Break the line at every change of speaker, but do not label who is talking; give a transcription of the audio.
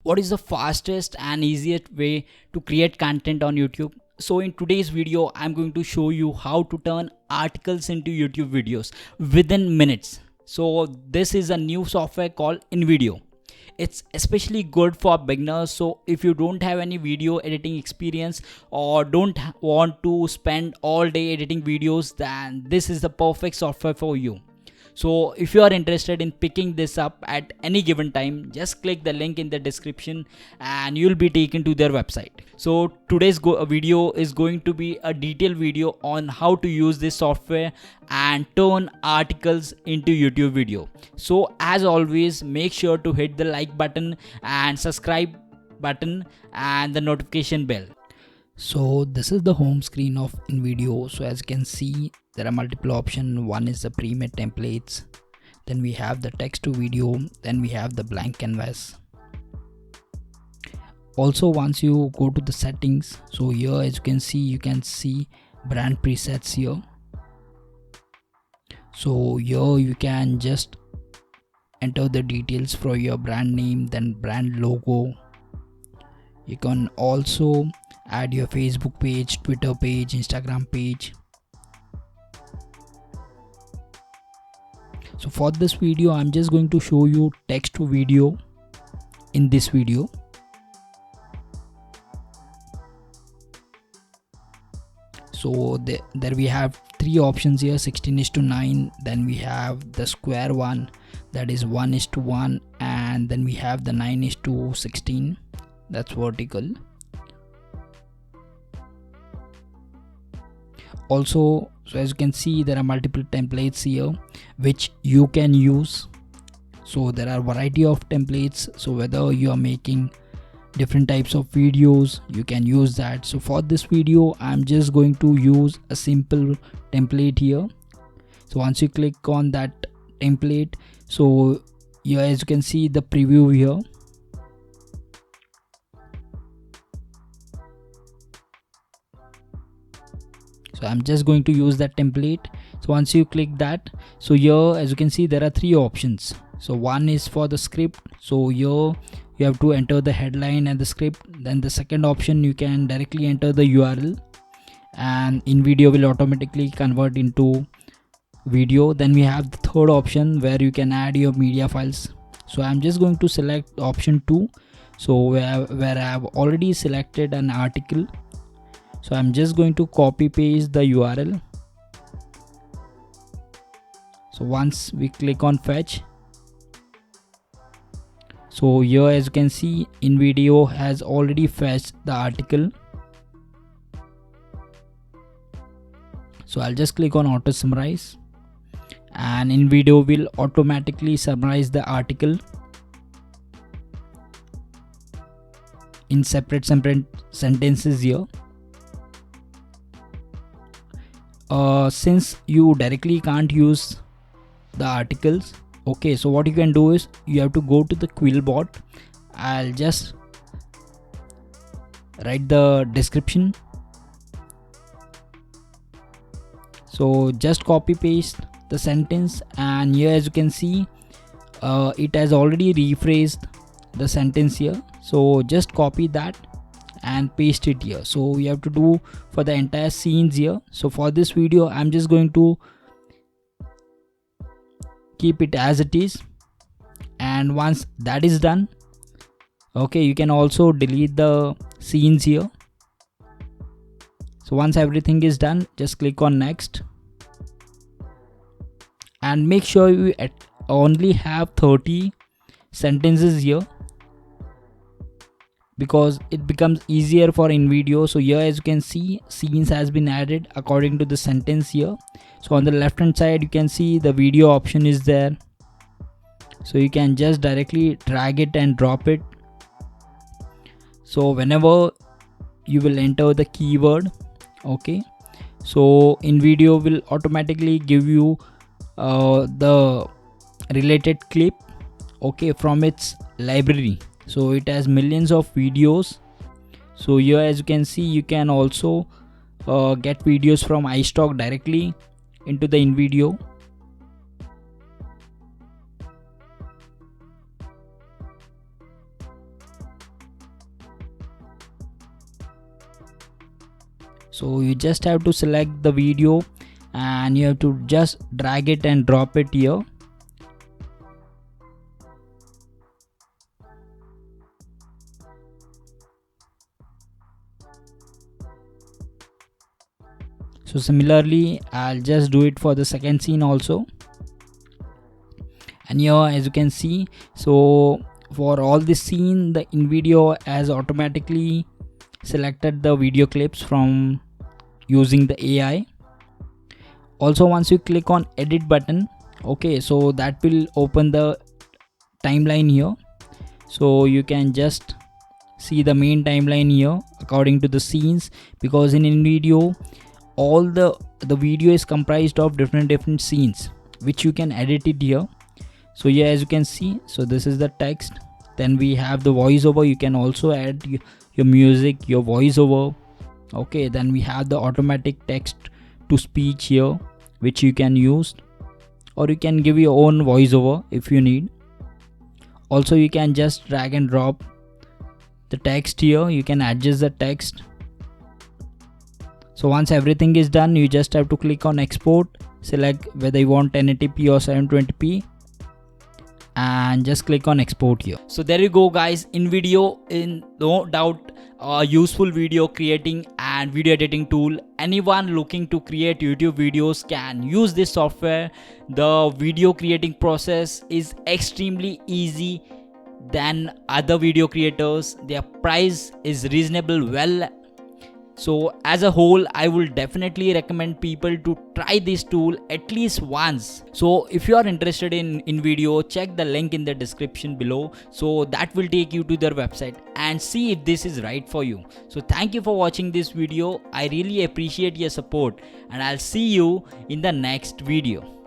what is the fastest and easiest way to create content on YouTube. So in today's video, I'm going to show you how to turn articles into YouTube videos within minutes. So this is a new software called Invideo. It's especially good for beginners. So if you don't have any video editing experience or don't want to spend all day editing videos, then this is the perfect software for you. So if you are interested in picking this up at any given time, just click the link in the description and you'll be taken to their website. So today's video is going to be a detailed video on how to use this software and turn articles into YouTube video. So as always, make sure to hit the like button and subscribe button and the notification bell. So this is the home screen of Invideo. So as you can see, there are multiple options. One is the pre-made templates, then we have the text to video, then we have the blank canvas. Also, once you go to the settings, so here as you can see brand presets here. So here you can just enter the details for your brand name, then brand logo. You can also add your Facebook page, Twitter page, Instagram page. So for this video, I'm just going to show you text to video in this video. So there we have three options here, 16:9, then we have the square one, that is 1:1, and then we have the 9:16, that's vertical. Also, so as you can see, there are multiple templates here which you can use. So there are variety of templates, so whether you are making different types of videos, you can use that. So for this video, I'm just going to use a simple template here. So once you click on that template, so here as you can see the preview here. So I'm just going to use that template. So once you click that, so here as you can see there are three options. So one is for the script, so here you have to enter the headline and the script. Then the second option, you can directly enter the URL and Invideo will automatically convert into video. Then we have the third option where you can add your media files. So I'm just going to select option 2, so where I have already selected an article. So I'm just going to copy paste the URL. So once we click on fetch, so here as you can see, Invideo has already fetched the article. So I'll just click on auto summarize and Invideo will automatically summarize the article in separate sentences here. Since you directly can't use the articles, okay, so what you can do is you have to go to the Quillbot. I'll just write the description. So just copy paste the sentence, and here as you can see it has already rephrased the sentence here. So just copy that and paste it here. So we have to do for the entire scenes here. So for this video, I'm just going to keep it as it is, and once that is done, okay, you can also delete the scenes here. So once everything is done, just click on next and make sure you only have 30 sentences here, because it becomes easier for Invideo. So here as you can see, scenes has been added according to the sentence here. So on the left hand side, you can see the video option is there, so you can just directly drag it and drop it. So whenever you will enter the keyword, okay, so Invideo will automatically give you the related clip, okay, from its library. So it has millions of videos. So here as you can see, you can also get videos from iStock directly into the Invideo. So you just have to select the video and you have to just drag it and drop it here. So similarly, I'll just do it for the second scene also. And here, as you can see, so for all this scene, the Invideo has automatically selected the video clips from using the AI. Also, once you click on edit button, okay, so that will open the timeline here. So you can just see the main timeline here according to the scenes, because in Invideo all the video is comprised of different scenes which you can edit it here. So here, as you can see, so this is the text, then we have the voiceover. You can also add your music, your voiceover. Okay, then we have the automatic text to speech here which you can use, or you can give your own voiceover if you need. Also, you can just drag and drop the text here. You can adjust the text. So once everything is done, you just have to click on export, select whether you want 1080p or 720p, and just click on export here. So there you go guys, Invideo is no doubt a useful video creating and video editing tool. Anyone looking to create YouTube videos can use this software. The video creating process is extremely easy than other video creators. Their price is reasonable well. So as a whole, I will definitely recommend people to try this tool at least once. So if you are interested in Invideo, check the link in the description below. So that will take you to their website and see if this is right for you. So thank you for watching this video. I really appreciate your support, and I'll see you in the next video.